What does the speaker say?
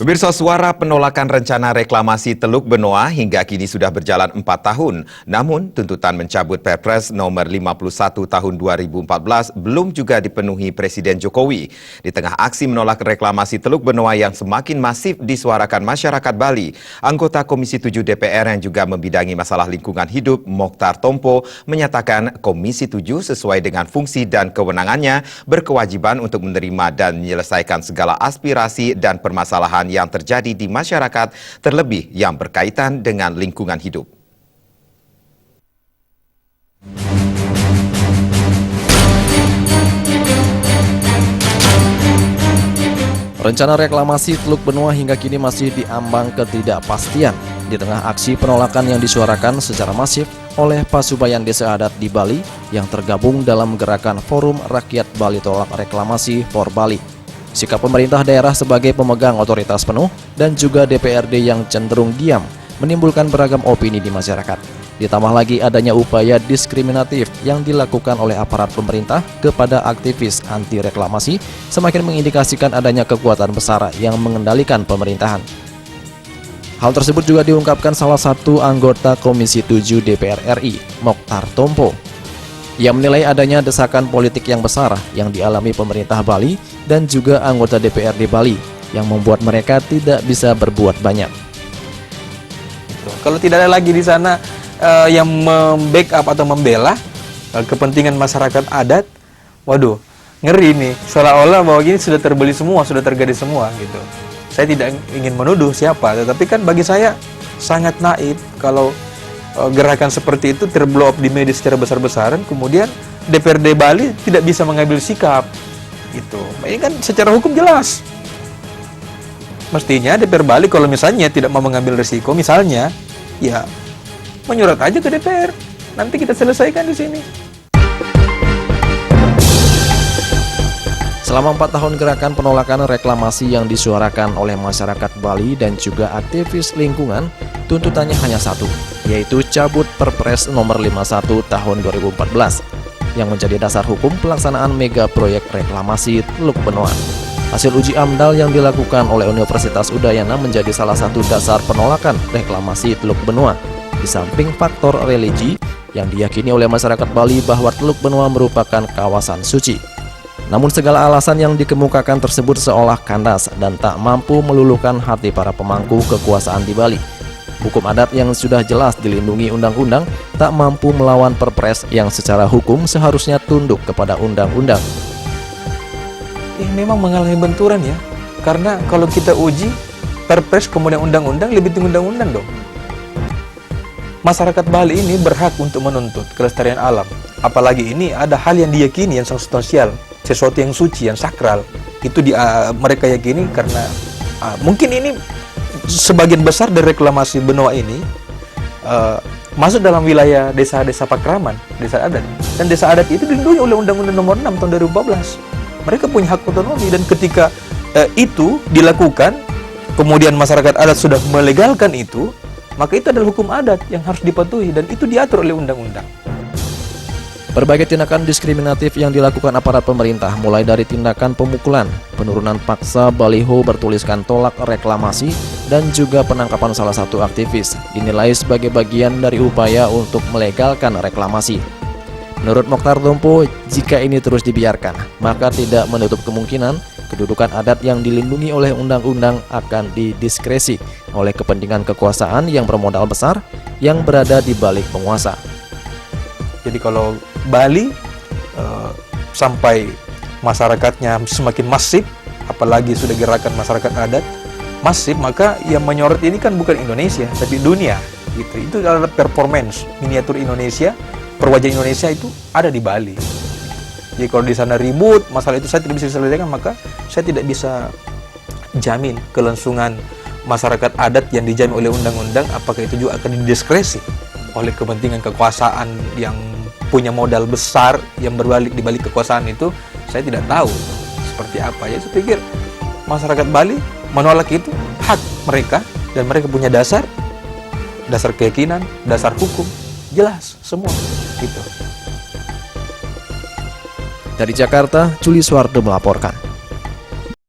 Pemirsa, suara penolakan rencana reklamasi Teluk Benoa hingga kini sudah berjalan 4 tahun. Namun, tuntutan mencabut Perpres nomor 51 tahun 2014 belum juga dipenuhi Presiden Jokowi. Di tengah aksi menolak reklamasi Teluk Benoa yang semakin masif disuarakan masyarakat Bali, anggota Komisi 7 DPR yang juga membidangi masalah lingkungan hidup, Mokhtar Tompo, menyatakan Komisi 7 sesuai dengan fungsi dan kewenangannya berkewajiban untuk menerima dan menyelesaikan segala aspirasi dan permasalahan yang terjadi di masyarakat, terlebih yang berkaitan dengan lingkungan hidup. Rencana reklamasi Teluk Benoa hingga kini masih diambang ketidakpastian di tengah aksi penolakan yang disuarakan secara masif oleh Pasubayan Desa Adat di Bali yang tergabung dalam gerakan Forum Rakyat Bali Tolak Reklamasi for Bali. Sikap pemerintah daerah sebagai pemegang otoritas penuh dan juga DPRD yang cenderung diam menimbulkan beragam opini di masyarakat. Ditambah lagi adanya upaya diskriminatif yang dilakukan oleh aparat pemerintah kepada aktivis anti reklamasi semakin mengindikasikan adanya kekuatan besar yang mengendalikan pemerintahan. Hal tersebut juga diungkapkan salah satu anggota Komisi 7 DPR RI, Mokhtar Tompo. Ia menilai adanya desakan politik yang besar yang dialami pemerintah Bali dan juga anggota DPRD Bali yang membuat mereka tidak bisa berbuat banyak. Kalau tidak ada lagi di sana yang membackup atau membela kepentingan masyarakat adat, waduh, ngeri nih. Seolah-olah bahwa ini sudah terbeli semua, sudah terjadi semua gitu. Saya tidak ingin menuduh siapa, tetapi kan bagi saya sangat naif kalau gerakan seperti itu terblow up di media secara besar-besaran, kemudian DPRD Bali tidak bisa mengambil sikap. Gitu. Ini kan secara hukum jelas. Mestinya DPR Bali kalau misalnya tidak mau mengambil risiko, misalnya, ya menyurat aja ke DPR. Nanti kita selesaikan di sini. Selama 4 tahun gerakan penolakan reklamasi yang disuarakan oleh masyarakat Bali dan juga aktivis lingkungan, tuntutannya hanya satu, yaitu cabut Perpres nomor 51 tahun 2014 yang menjadi dasar hukum pelaksanaan mega proyek reklamasi Teluk Benoa. Hasil uji AMDAL yang dilakukan oleh Universitas Udayana menjadi salah satu dasar penolakan reklamasi Teluk Benoa, di samping faktor religi yang diyakini oleh masyarakat Bali bahwa Teluk Benoa merupakan kawasan suci. Namun segala alasan yang dikemukakan tersebut seolah kandas dan tak mampu meluluhkan hati para pemangku kekuasaan di Bali. Hukum adat yang sudah jelas dilindungi undang-undang tak mampu melawan Perpres yang secara hukum seharusnya tunduk kepada undang-undang. Ini memang mengalami benturan ya, karena kalau kita uji Perpres kemudian undang-undang, lebih tinggi undang-undang dong. Masyarakat Bali ini berhak untuk menuntut kelestarian alam, apalagi ini ada hal yang diyakini yang substansial, sesuatu yang suci, yang sakral. Itu mereka yakini karena mungkin ini sebagian besar dari reklamasi Benoa ini masuk dalam wilayah desa-desa Pakraman, desa adat. Dan desa adat itu dilindungi oleh Undang-Undang Nomor 6 tahun 2014. Mereka punya hak otonomi, dan ketika itu dilakukan, kemudian masyarakat adat sudah melegalkan itu, maka itu adalah hukum adat yang harus dipatuhi, dan itu diatur oleh undang-undang. Berbagai tindakan diskriminatif yang dilakukan aparat pemerintah, mulai dari tindakan pemukulan, penurunan paksa baliho bertuliskan tolak reklamasi, dan juga penangkapan salah satu aktivis, dinilai sebagai bagian dari upaya untuk melegalkan reklamasi. Menurut Mokhtar Tompo, jika ini terus dibiarkan, maka tidak menutup kemungkinan kedudukan adat yang dilindungi oleh undang-undang akan didiskresi oleh kepentingan kekuasaan yang bermodal besar yang berada di balik penguasa. Jadi kalau Bali sampai masyarakatnya semakin masif, apalagi sudah gerakan masyarakat adat masif, maka yang menyorot ini kan bukan Indonesia, tapi dunia. Gitu. Itu adalah performance miniatur Indonesia, perwajah Indonesia itu ada di Bali. Jadi kalau di sana ribut, masalah itu saya tidak bisa selesaikan, maka saya tidak bisa jamin kelangsungan masyarakat adat yang dijamin oleh undang-undang, apakah itu juga akan didiskresi oleh kepentingan kekuasaan yang punya modal besar yang di balik kekuasaan itu. Saya tidak tahu seperti apa. Ya, saya pikir masyarakat Bali menolak itu hak mereka, dan mereka punya dasar keyakinan, dasar hukum, jelas semua gitu. Dari Jakarta, Juli Suwardo melaporkan.